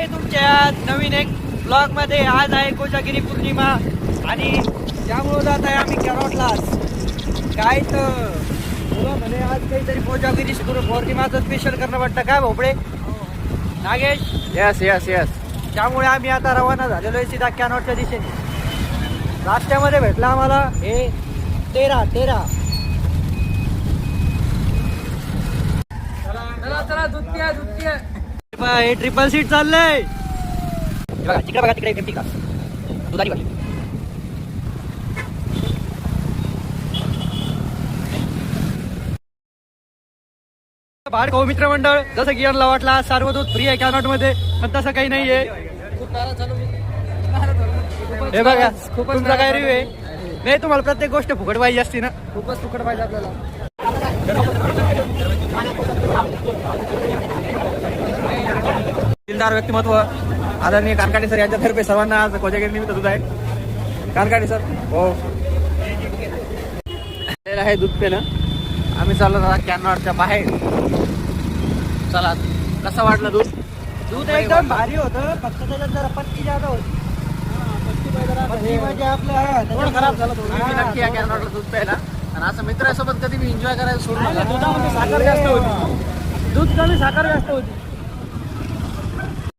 आहे तुमच्या नवीन एक ब्लॉग मध्ये. आज आहे कोजागिरी पौर्णिमा आणि त्यामुळे जात आहे आम्ही कॅरॉटला. काय तर तुला म्हणे आज काहीतरी कोजागिरी पौर्णिमाचं स्पेशल करणं वाटतं काय भोपळे नागेश? Yes yes yes. त्यामुळे आम्ही आता रवाना झालेलो आहे सीधा कॅनॉटच्या दिशेने. रस्त्यामध्ये भेटला आम्हाला हे तेरा चला दूध पिया. हे ट्रिपल सीट चाललंय. तिकडे बघा तिकडे का दुधारी बाटली. भाडभाऊ मित्रमंडळ जसं की यांना वाटला सर्व दूध फ्री आहे कॅनॉट मध्ये, पण तसं काही नाहीये. हे बघा तुमचा काय रिव्ह्यू आहे? नाही तुम्हाला प्रत्येक गोष्ट फुकट पाहिजे असते ना. खूपच फुकट पाहिजे आपल्याला. दिलदार व्यक्तिमत्व आदरणीय कारखाने सर यांच्यातर्फे सर्वांना आज कोजागिरी निमित्त दूध आहे. कारखाने सर हो आहे दूध पेनं. आम्ही चाललो आता कॅनॉटच्या बाहेर. चला कसं वाटलं दूध? दूध एकदम भारी होतं, फक्त त्याच्यात जरा पत्ती जादा होती. पत्ती म्हणजे आपलं खराब झालं थोडं. मी नक्की या कॅनॉटला दूध प्यायला. आणि असं मित्रासोबत कधी मी एन्जॉय करायला सोडून दुधामध्ये साखर जास्त होती. दूध कमी साखर जास्त होती.